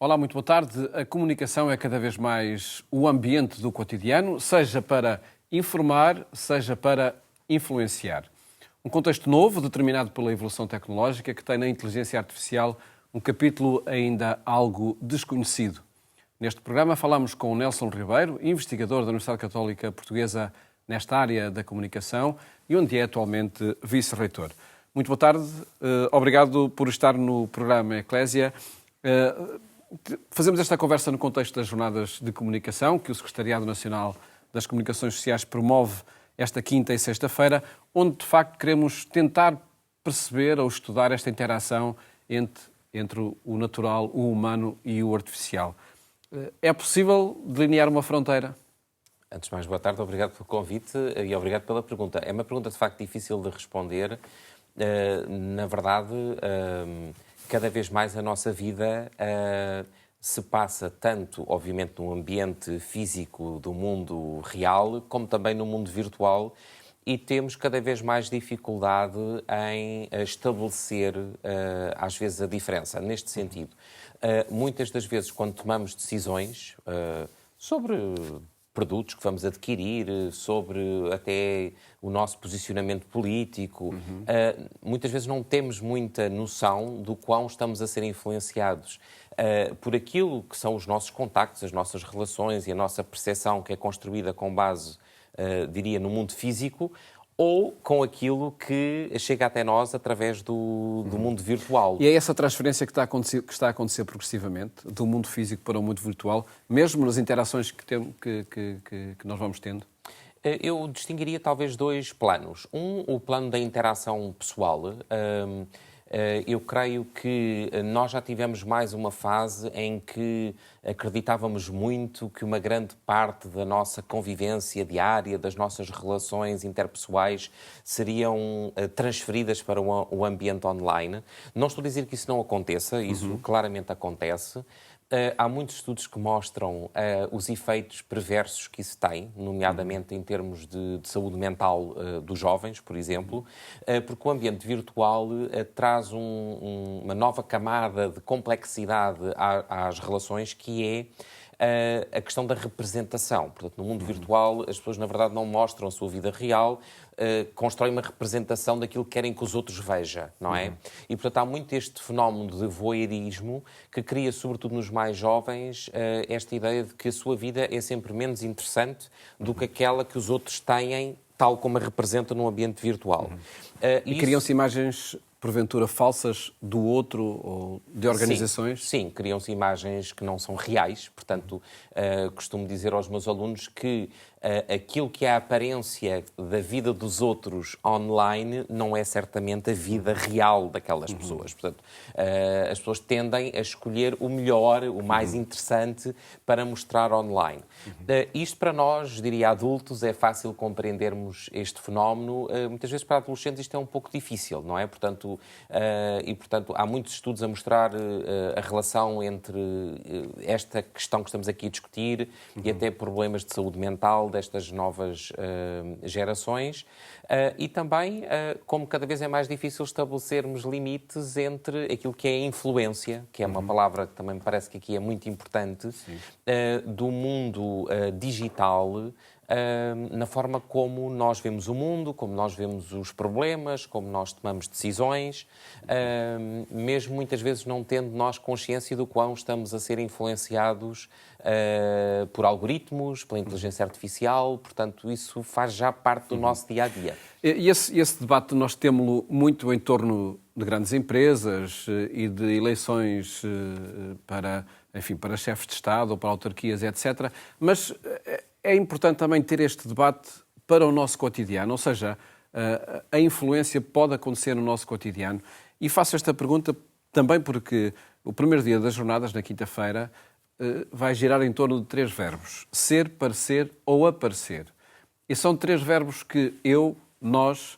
Olá, muito boa tarde. A comunicação é cada vez mais o ambiente do cotidiano, seja para informar, seja para influenciar. Um contexto novo, determinado pela evolução tecnológica, que tem na inteligência artificial um capítulo ainda algo desconhecido. Neste programa falamos com o Nelson Ribeiro, investigador da Universidade Católica Portuguesa nesta área da comunicação e onde é atualmente vice-reitor. Muito boa tarde, obrigado por estar no programa Eclésia. Fazemos esta conversa no contexto das Jornadas de Comunicação, que o Secretariado Nacional das Comunicações Sociais promove esta quinta e sexta-feira, onde de facto queremos tentar perceber ou estudar esta interação entre o natural, o humano e o artificial. É possível delinear uma fronteira? Antes de mais, boa tarde, obrigado pelo convite e obrigado pela pergunta. É uma pergunta de facto difícil de responder. Na verdade, cada vez mais a nossa vida se passa tanto, obviamente, no ambiente físico do mundo real, como também no mundo virtual, e temos cada vez mais dificuldade em estabelecer, às vezes, a diferença. Neste sentido, muitas das vezes, quando tomamos decisões sobre produtos que vamos adquirir, sobre até o nosso posicionamento político, muitas vezes não temos muita noção do quão estamos a ser influenciados por aquilo que são os nossos contactos, as nossas relações e a nossa percepção que é construída com base, diria, no mundo físico, ou com aquilo que chega até nós através do mundo virtual. E é essa transferência que está a acontecer progressivamente, do mundo físico para o mundo virtual, mesmo nas interações que nós vamos tendo? Eu distinguiria talvez dois planos. O plano da interação pessoal. Eu creio que nós já tivemos mais uma fase em que acreditávamos muito que uma grande parte da nossa convivência diária, das nossas relações interpessoais, seriam transferidas para o ambiente online. Não estou a dizer que isso não aconteça, isso claramente acontece. Há muitos estudos que mostram os efeitos perversos que isso tem, nomeadamente em termos de saúde mental dos jovens, por exemplo, porque o ambiente virtual traz uma nova camada de complexidade às relações, que é a questão da representação. Portanto, no mundo virtual, as pessoas, na verdade, não mostram a sua vida real, constroem uma representação daquilo que querem que os outros vejam, não é? E, portanto, há muito este fenómeno de voyeurismo que cria, sobretudo nos mais jovens, esta ideia de que a sua vida é sempre menos interessante do que aquela que os outros têm, tal como a representam no ambiente virtual. E criam-se imagens, porventura, falsas do outro ou de organizações? Sim, criam-se imagens que não são reais. Portanto, costumo dizer aos meus alunos que aquilo que é a aparência da vida dos outros online não é certamente a vida real daquelas pessoas. Portanto, as pessoas tendem a escolher o melhor, o mais interessante para mostrar online. Isto para nós, diria adultos, é fácil compreendermos este fenómeno. Muitas vezes para adolescentes isto é um pouco difícil, não é? Portanto, há muitos estudos a mostrar a relação entre esta questão que estamos aqui a discutir e até problemas de saúde mental destas novas gerações, e também como cada vez é mais difícil estabelecermos limites entre aquilo que é a influência, que é uma palavra que também me parece que aqui é muito importante, do mundo digital, na forma como nós vemos o mundo, como nós vemos os problemas, como nós tomamos decisões, mesmo muitas vezes não tendo nós consciência do quão estamos a ser influenciados por algoritmos, pela inteligência artificial. Portanto, isso faz já parte do nosso dia-a-dia. E esse debate nós temos-lo muito em torno de grandes empresas e de eleições para chefes de Estado ou para autarquias, etc. Mas é importante também ter este debate para o nosso cotidiano, ou seja, a influência pode acontecer no nosso cotidiano. E faço esta pergunta também porque o primeiro dia das jornadas, na quinta-feira, vai girar em torno de 3 verbos: ser, parecer ou aparecer. E são 3 verbos que nós,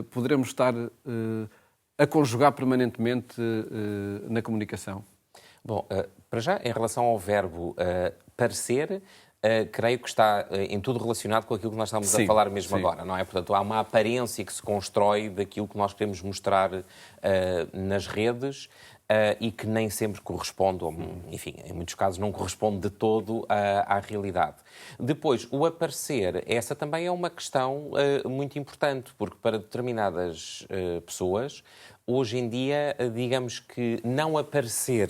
poderemos estar a conjugar permanentemente na comunicação. Bom, para já, em relação ao verbo parecer, creio que está em tudo relacionado com aquilo que nós estamos Sim, a falar mesmo sim. agora, não é? Portanto, há uma aparência que se constrói daquilo que nós queremos mostrar nas redes e que nem sempre corresponde, ou, enfim, em muitos casos não corresponde de todo à realidade. Depois, o aparecer, essa também é uma questão muito importante, porque para determinadas pessoas, hoje em dia, digamos que não aparecer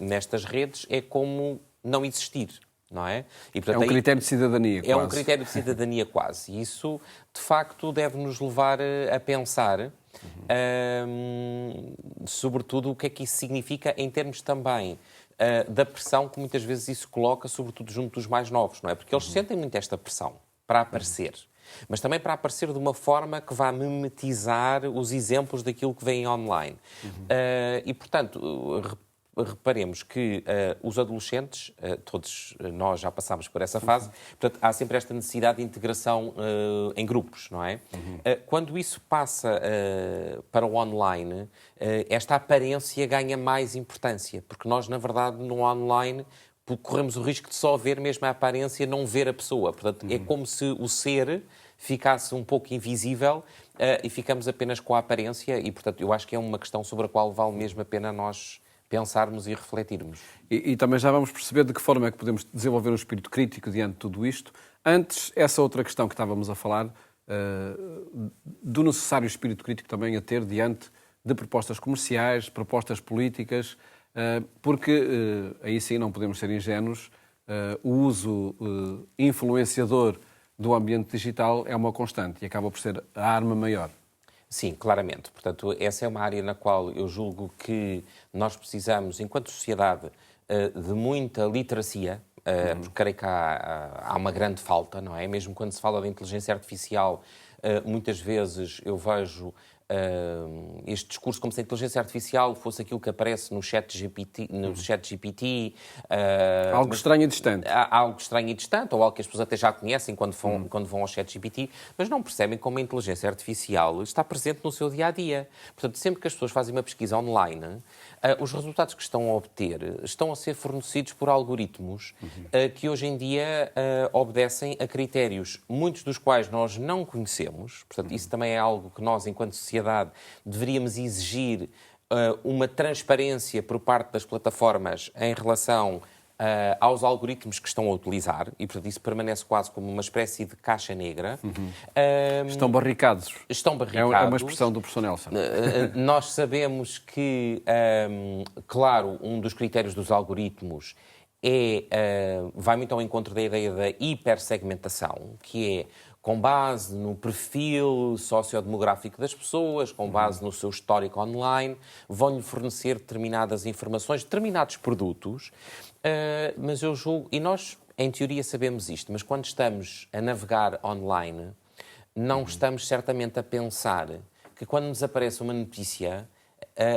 nestas redes é como não existir. Não é? E, portanto, É um critério de cidadania, quase. É um critério de cidadania quase. E isso, de facto, deve nos levar a pensar, sobretudo, o que é que isso significa em termos também da pressão que muitas vezes isso coloca, sobretudo junto dos mais novos, não é? Porque eles sentem muito esta pressão para aparecer. Mas também para aparecer de uma forma que vá mimetizar os exemplos daquilo que vem online. E, portanto, reparemos que os adolescentes, todos nós já passámos por essa fase, portanto, há sempre esta necessidade de integração em grupos, não é? Quando isso passa para o online, esta aparência ganha mais importância, porque nós, na verdade, no online corremos o risco de só ver mesmo a aparência, não ver a pessoa. Portanto, é como se o ser ficasse um pouco invisível e ficamos apenas com a aparência e, portanto, eu acho que é uma questão sobre a qual vale mesmo a pena nós pensarmos e refletirmos. E também já vamos perceber de que forma é que podemos desenvolver um espírito crítico diante de tudo isto. Antes, essa outra questão que estávamos a falar, do necessário espírito crítico também a ter diante de propostas comerciais, propostas políticas, porque aí sim não podemos ser ingênuos, o uso influenciador do ambiente digital é uma constante e acaba por ser a arma maior. Sim, claramente. Portanto, essa é uma área na qual eu julgo que nós precisamos, enquanto sociedade, de muita literacia, porque creio que há uma grande falta, não é? Mesmo quando se fala de inteligência artificial, muitas vezes eu vejo este discurso como se a inteligência artificial fosse aquilo que aparece no chat GPT, algo estranho e distante. Algo estranho e distante, ou algo que as pessoas até já conhecem quando vão ao chat GPT, mas não percebem como a inteligência artificial está presente no seu dia-a-dia. Portanto, sempre que as pessoas fazem uma pesquisa online, os resultados que estão a obter estão a ser fornecidos por algoritmos que hoje em dia obedecem a critérios, muitos dos quais nós não conhecemos. Portanto, isso também é algo que nós, enquanto sociedade, deveríamos exigir uma transparência por parte das plataformas em relação aos algoritmos que estão a utilizar, e portanto isso permanece quase como uma espécie de caixa negra. Estão barricados. Estão barricados. É uma expressão do professor Nelson. Nós sabemos que, claro, um dos critérios dos algoritmos vai muito ao encontro da ideia da hipersegmentação, que é com base no perfil sociodemográfico das pessoas, com base no seu histórico online, vão-lhe fornecer determinadas informações, determinados produtos, mas eu julgo, e nós em teoria sabemos isto, mas quando estamos a navegar online, não estamos certamente a pensar que quando nos aparece uma notícia,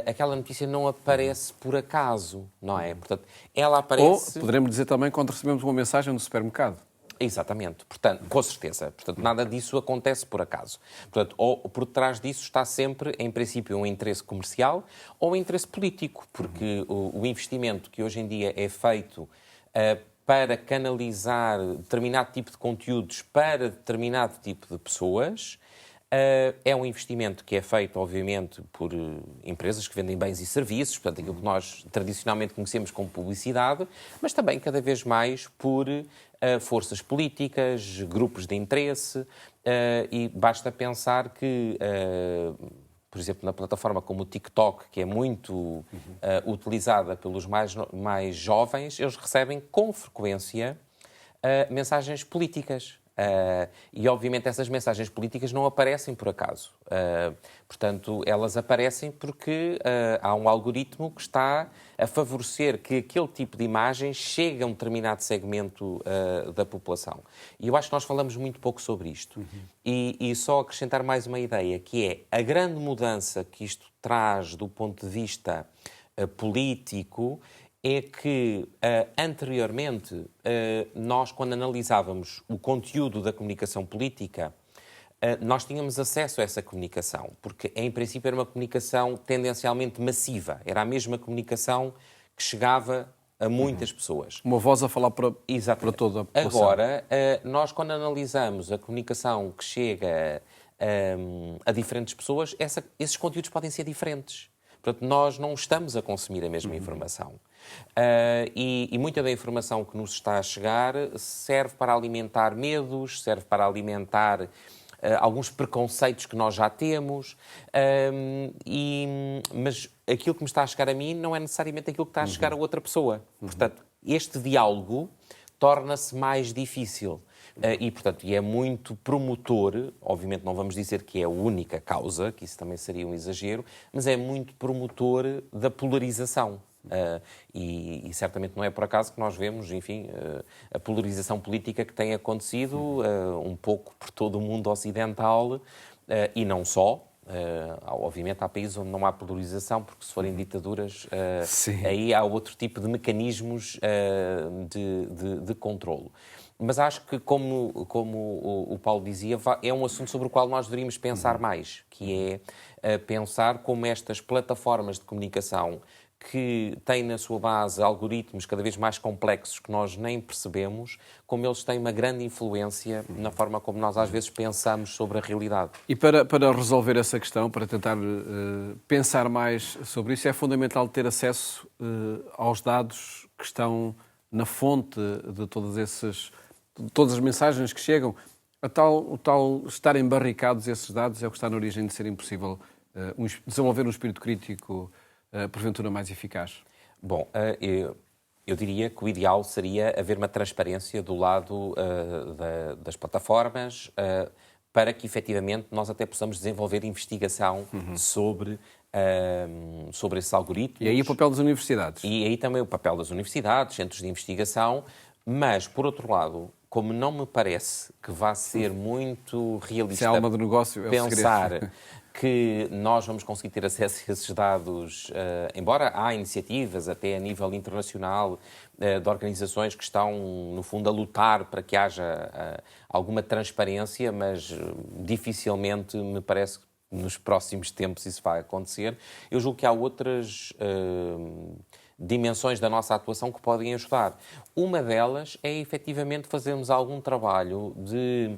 aquela notícia não aparece por acaso, não é? Portanto, ela aparece... Ou poderemos dizer também quando recebemos uma mensagem no supermercado. Exatamente, portanto, com certeza. Portanto, nada disso acontece por acaso. Portanto, ou por trás disso está sempre, em princípio, um interesse comercial ou um interesse político, porque o investimento que hoje em dia é feito para canalizar determinado tipo de conteúdos para determinado tipo de pessoas é um investimento que é feito, obviamente, por empresas que vendem bens e serviços, portanto, aquilo que nós tradicionalmente conhecemos como publicidade, mas também, cada vez mais, por forças políticas, grupos de interesse, e basta pensar que, por exemplo, na plataforma como o TikTok, que é muito utilizada pelos mais jovens, eles recebem com frequência mensagens políticas. E, obviamente, essas mensagens políticas não aparecem por acaso. Portanto, elas aparecem porque há um algoritmo que está a favorecer que aquele tipo de imagem chegue a um determinado segmento da população. E eu acho que nós falamos muito pouco sobre isto. E só acrescentar mais uma ideia, que é a grande mudança que isto traz do ponto de vista político, é que, anteriormente, nós, quando analisávamos o conteúdo da comunicação política, nós tínhamos acesso a essa comunicação, porque, em princípio, era uma comunicação tendencialmente massiva. Era a mesma comunicação que chegava a muitas pessoas. Uma voz a falar para toda a população. Agora, nós quando analisamos a comunicação que chega a diferentes pessoas, esses conteúdos podem ser diferentes. Portanto, nós não estamos a consumir a mesma informação. E muita da informação que nos está a chegar serve para alimentar medos, serve para alimentar alguns preconceitos que nós já temos, mas aquilo que me está a chegar a mim não é necessariamente aquilo que está a chegar a outra pessoa. Portanto, este diálogo torna-se mais difícil. Portanto, é muito promotor, obviamente não vamos dizer que é a única causa, que isso também seria um exagero, mas é muito promotor da polarização. E certamente não é por acaso que nós vemos, enfim, a polarização política que tem acontecido um pouco por todo o mundo ocidental e não só. Obviamente há países onde não há polarização, porque se forem ditaduras, aí há outro tipo de mecanismos de controlo. Mas acho que, como o Paulo dizia, é um assunto sobre o qual nós deveríamos pensar mais, que é pensar como estas plataformas de comunicação que têm na sua base algoritmos cada vez mais complexos que nós nem percebemos, como eles têm uma grande influência na forma como nós às vezes pensamos sobre a realidade. E para resolver essa questão, para tentar pensar mais sobre isso, é fundamental ter acesso aos dados que estão na fonte de todas as mensagens que chegam. O tal estar embarricados esses dados é o que está na origem de ser impossível desenvolver um espírito crítico porventura mais eficaz? Bom, eu diria que o ideal seria haver uma transparência do lado das plataformas para que, efetivamente, nós até possamos desenvolver investigação sobre esses algoritmos. E aí o papel das universidades. E aí também o papel das universidades, centros de investigação, mas, por outro lado, como não me parece que vá ser muito realista se é alma do negócio, pensar que nós vamos conseguir ter acesso a esses dados, embora há iniciativas até a nível internacional de organizações que estão, no fundo, a lutar para que haja alguma transparência, mas dificilmente me parece que nos próximos tempos isso vai acontecer. Eu julgo que há outras dimensões da nossa atuação que podem ajudar. Uma delas é, efetivamente, fazermos algum trabalho de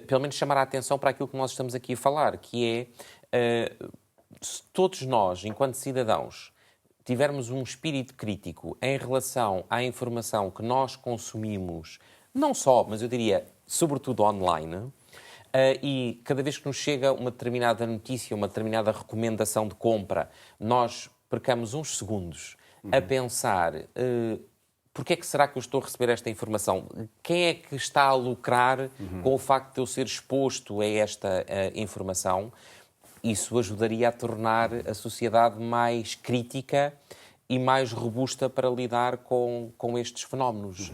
pelo menos chamar a atenção para aquilo que nós estamos aqui a falar, que é, se todos nós, enquanto cidadãos, tivermos um espírito crítico em relação à informação que nós consumimos, não só, mas eu diria, sobretudo online, e cada vez que nos chega uma determinada notícia, uma determinada recomendação de compra, nós percamos uns segundos a pensar porque é que será que eu estou a receber esta informação? Quem é que está a lucrar com o facto de eu ser exposto a esta informação? Isso ajudaria a tornar a sociedade mais crítica e mais robusta para lidar com estes fenómenos.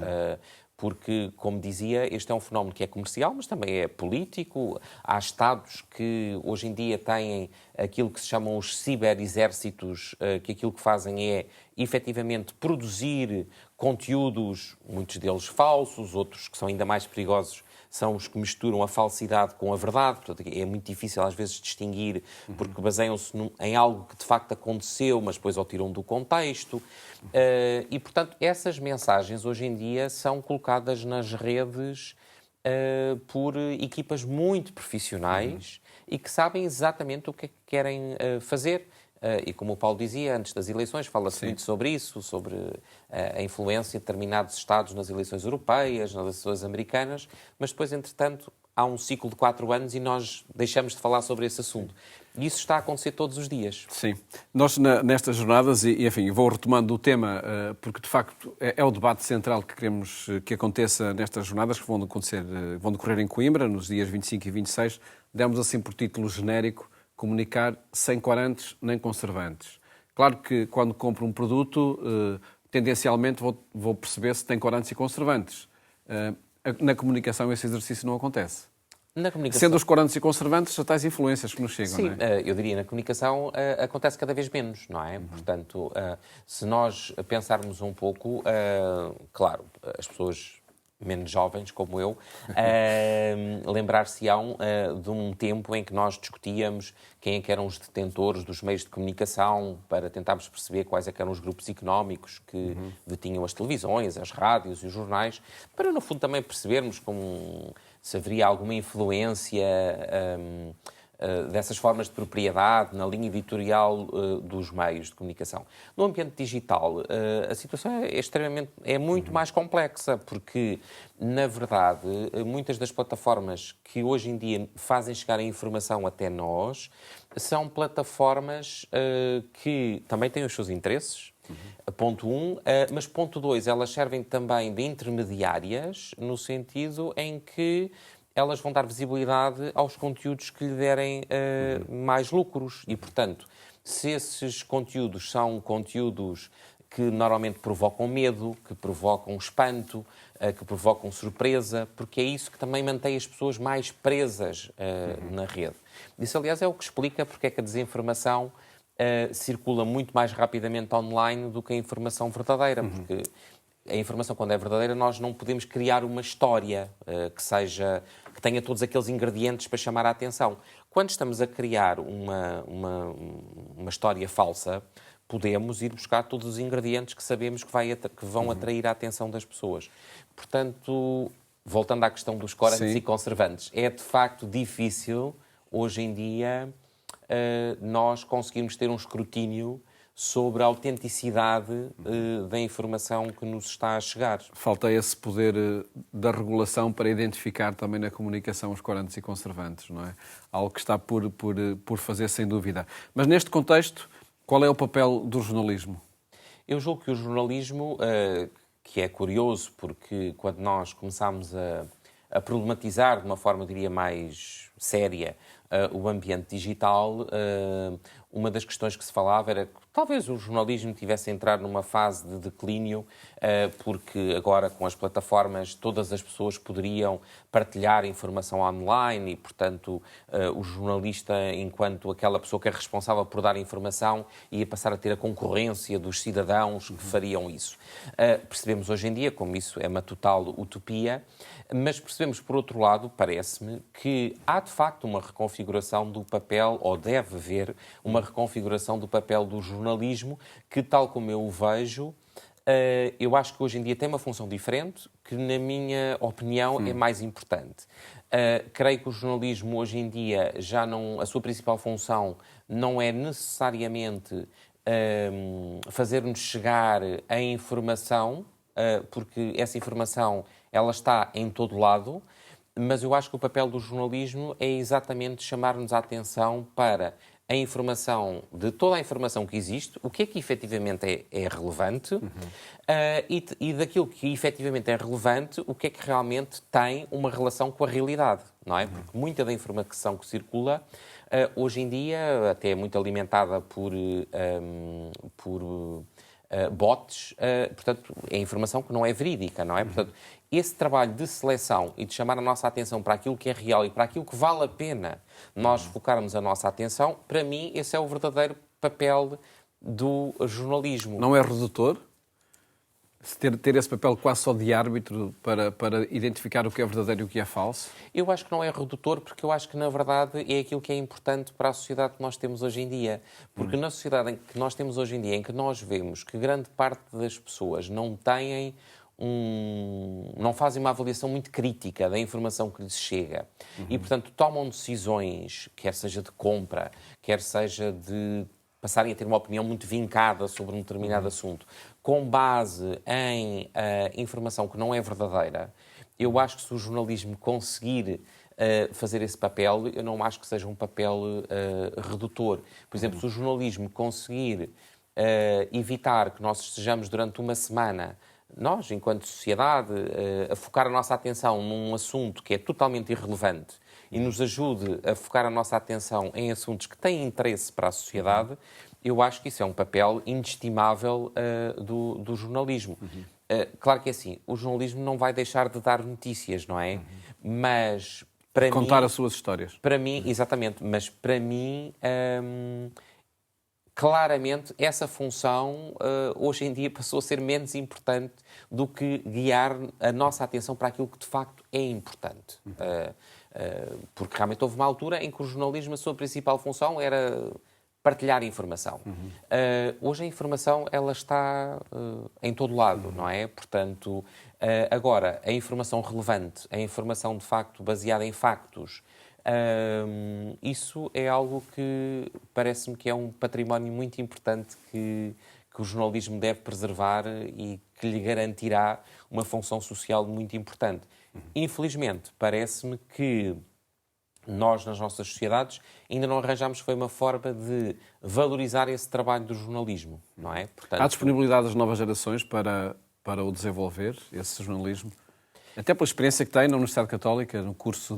Porque, como dizia, este é um fenómeno que é comercial, mas também é político. Há Estados que hoje em dia têm aquilo que se chamam os ciberexércitos, que aquilo que fazem é, efetivamente, produzir conteúdos, muitos deles falsos, outros que são ainda mais perigosos, são os que misturam a falsidade com a verdade. Portanto, é muito difícil às vezes distinguir, porque baseiam-se em algo que de facto aconteceu, mas depois o tiram do contexto. E, portanto, essas mensagens hoje em dia são colocadas nas redes por equipas muito profissionais e que sabem exatamente o que é que querem fazer. E como o Paulo dizia, antes das eleições, fala-se muito sobre isso, sobre a influência de determinados Estados nas eleições europeias, nas eleições americanas, mas depois, entretanto, há um ciclo de 4 anos e nós deixamos de falar sobre esse assunto. E isso está a acontecer todos os dias. Sim. Nós, nestas jornadas, e enfim, vou retomando o tema, porque de facto é o debate central que queremos que aconteça nestas jornadas, que vão decorrer em Coimbra, nos dias 25 e 26, demos assim por título genérico: comunicar sem corantes nem conservantes. Claro que quando compro um produto, tendencialmente vou perceber se tem corantes e conservantes. Na comunicação esse exercício não acontece. Sendo os corantes e conservantes as tais influências que nos chegam, sim, não é? eu diria na comunicação acontece cada vez menos, não é? Portanto, se nós pensarmos um pouco, claro, as pessoas menos jovens como eu, lembrar-se-ão de um tempo em que nós discutíamos quem é que eram os detentores dos meios de comunicação para tentarmos perceber quais é que eram os grupos económicos que detinham as televisões, as rádios e os jornais, para no fundo também percebermos se haveria alguma influência dessas formas de propriedade na linha editorial dos meios de comunicação. No ambiente digital, a situação é muito mais complexa, porque, na verdade, muitas das plataformas que hoje em dia fazem chegar a informação até nós são plataformas que também têm os seus interesses, ponto 1, mas ponto 2, elas servem também de intermediárias, no sentido em que elas vão dar visibilidade aos conteúdos que lhe derem mais lucros. E, portanto, se esses conteúdos são conteúdos que normalmente provocam medo, que provocam espanto, que provocam surpresa, porque é isso que também mantém as pessoas mais presas na rede. Isso, aliás, é o que explica porque é que a desinformação circula muito mais rapidamente online do que a informação verdadeira, porque a informação, quando é verdadeira, nós não podemos criar uma história que tenha todos aqueles ingredientes para chamar a atenção. Quando estamos a criar uma história falsa, podemos ir buscar todos os ingredientes que sabemos que vão atrair a atenção das pessoas. Portanto, voltando à questão dos corantes e conservantes, é de facto difícil, hoje em dia, nós conseguirmos ter um escrutínio sobre a autenticidade da informação que nos está a chegar. Falta esse poder da regulação para identificar também na comunicação os corantes e conservantes, não é? Algo que está por fazer, sem dúvida. Mas neste contexto, qual é o papel do jornalismo? Eu julgo que o jornalismo, que é curioso, porque quando nós começámos a problematizar de uma forma, eu diria, mais séria o ambiente digital, uma das questões que se falava era que talvez o jornalismo tivesse a entrar numa fase de declínio, porque agora com as plataformas todas as pessoas poderiam partilhar informação online e, portanto, o jornalista, enquanto aquela pessoa que é responsável por dar informação, ia passar a ter a concorrência dos cidadãos que fariam isso. Percebemos hoje em dia como isso é uma total utopia, mas percebemos, por outro lado, parece-me, que há de facto uma reconfiguração do papel, ou deve haver uma reconfiguração do papel do jornalismo, que, tal como eu o vejo, eu acho que hoje em dia tem uma função diferente, que, na minha opinião, é mais importante. Creio que o jornalismo, hoje em dia, a sua principal função não é necessariamente fazer-nos chegar a informação, porque essa informação ela está em todo lado, mas eu acho que o papel do jornalismo é exatamente chamar-nos a atenção para a informação, de toda a informação que existe, o que efetivamente é relevante, e daquilo que efetivamente é relevante, o que é que realmente tem uma relação com a realidade, não é? Porque muita da informação que circula, hoje em dia, até é muito alimentada por bots, portanto, é informação que não é verídica, não é? Portanto, esse trabalho de seleção e de chamar a nossa atenção para aquilo que é real e para aquilo que vale a pena nós focarmos a nossa atenção, para mim, esse é o verdadeiro papel do jornalismo. Não é redutor? Ter esse papel quase só de árbitro para identificar o que é verdadeiro e o que é falso? Eu acho que não é redutor, porque eu acho que, na verdade, é aquilo que é importante para a sociedade que nós temos hoje em dia. Porque na sociedade em que nós temos hoje em dia, em que nós vemos que grande parte das pessoas não fazem uma avaliação muito crítica da informação que lhes chega e, portanto, tomam decisões, quer seja de compra, quer seja de passarem a ter uma opinião muito vincada sobre um determinado assunto, com base em informação que não é verdadeira. Eu acho que se o jornalismo conseguir fazer esse papel, eu não acho que seja um papel redutor. Por exemplo, se o jornalismo conseguir evitar que nós estejamos durante uma semana, nós, enquanto sociedade, a focar a nossa atenção num assunto que é totalmente irrelevante e nos ajude a focar a nossa atenção em assuntos que têm interesse para a sociedade, eu acho que isso é um papel inestimável do jornalismo. Claro que é assim, o jornalismo não vai deixar de dar notícias, não é? Mas para contar as suas histórias. Para mim, exatamente, mas para mim claramente essa função hoje em dia passou a ser menos importante do que guiar a nossa atenção para aquilo que de facto é importante. Porque realmente houve uma altura em que o jornalismo, a sua principal função era partilhar informação. Hoje a informação ela está em todo lado, não é? Portanto, agora, a informação relevante, a informação de facto baseada em factos, isso é algo que parece-me que é um património muito importante que o jornalismo deve preservar e que lhe garantirá uma função social muito importante. Infelizmente, parece-me que nós, nas nossas sociedades, ainda não arranjámos foi uma forma de valorizar esse trabalho do jornalismo, não é? Portanto, há disponibilidade das novas gerações para o desenvolver, esse jornalismo? Até pela experiência que tem na Universidade Católica, no curso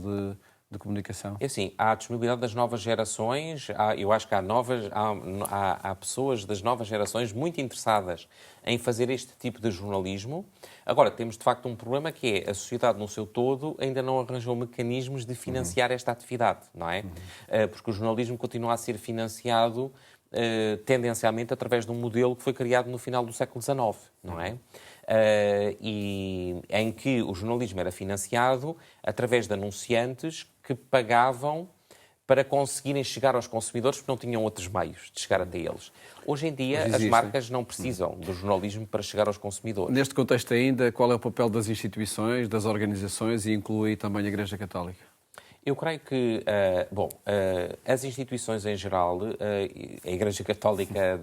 de comunicação. É assim, há a disponibilidade das novas gerações, eu acho que há pessoas das novas gerações muito interessadas em fazer este tipo de jornalismo. Agora, temos de facto um problema que é a sociedade no seu todo ainda não arranjou mecanismos de financiar esta atividade, não é? Porque o jornalismo continua a ser financiado tendencialmente através de um modelo que foi criado no final do século XIX, não é? E em que o jornalismo era financiado através de anunciantes que pagavam para conseguirem chegar aos consumidores porque não tinham outros meios de chegar até eles. Hoje em dia, as marcas não precisam do jornalismo para chegar aos consumidores. Neste contexto ainda, qual é o papel das instituições, das organizações e inclui também a Igreja Católica? Eu creio que, as instituições em geral, a Igreja Católica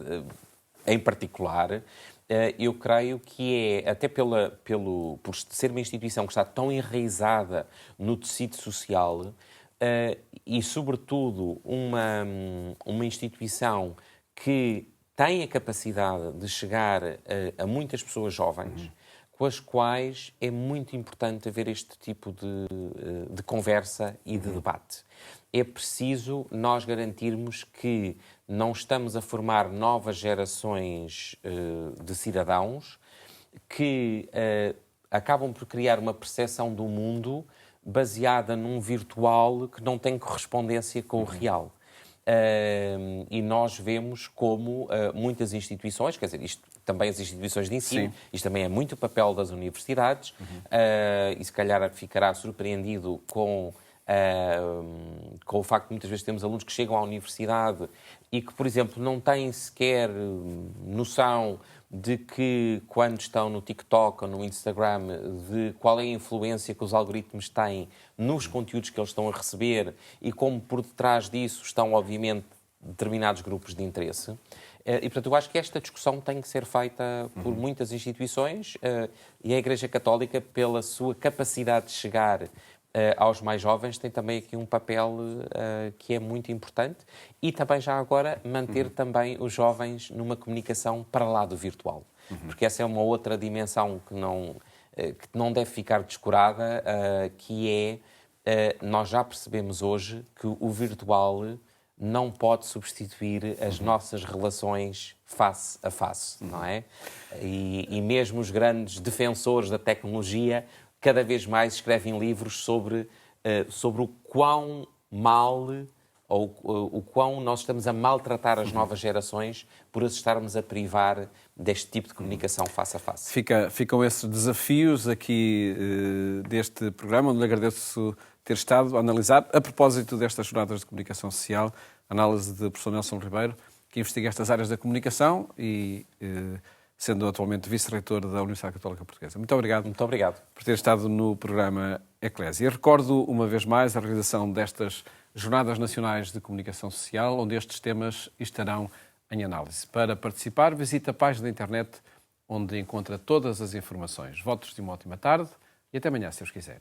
em particular, eu creio que é, até por ser uma instituição que está tão enraizada no tecido social e, sobretudo, uma instituição que tem a capacidade de chegar a muitas pessoas jovens, com as quais é muito importante haver este tipo de conversa e de debate. É preciso nós garantirmos que não estamos a formar novas gerações de cidadãos que acabam por criar uma percepção do mundo baseada num virtual que não tem correspondência com o real. E nós vemos como muitas instituições, quer dizer, isto também as instituições de ensino, sim, isto também é muito o papel das universidades, e se calhar ficará surpreendido com o facto de muitas vezes temos alunos que chegam à universidade e que, por exemplo, não têm sequer noção de que, quando estão no TikTok ou no Instagram, de qual é a influência que os algoritmos têm nos conteúdos que eles estão a receber e como por detrás disso estão, obviamente, determinados grupos de interesse. E, portanto, eu acho que esta discussão tem que ser feita por muitas instituições e a Igreja Católica, pela sua capacidade de chegar aos mais jovens, tem também aqui um papel que é muito importante e também já agora manter também os jovens numa comunicação para lá do virtual. Porque essa é uma outra dimensão que não deve ficar descurada, que é, nós já percebemos hoje que o virtual não pode substituir as nossas relações face a face, não é? E mesmo os grandes defensores da tecnologia cada vez mais escrevem livros sobre o quão mal ou o quão nós estamos a maltratar as novas gerações por as estarmos a privar deste tipo de comunicação face a face. Ficam esses desafios aqui deste programa, onde lhe agradeço ter estado a analisar, a propósito destas jornadas de comunicação social, análise de professor Nelson Ribeiro, que investiga estas áreas da comunicação e sendo atualmente vice-reitor da Universidade Católica Portuguesa. Muito obrigado. Muito obrigado por ter estado no programa Eclésia. Recordo, uma vez mais, a realização destas Jornadas Nacionais de Comunicação Social, onde estes temas estarão em análise. Para participar, visite a página da internet onde encontra todas as informações. Votos de uma ótima tarde e até amanhã, se os quiser.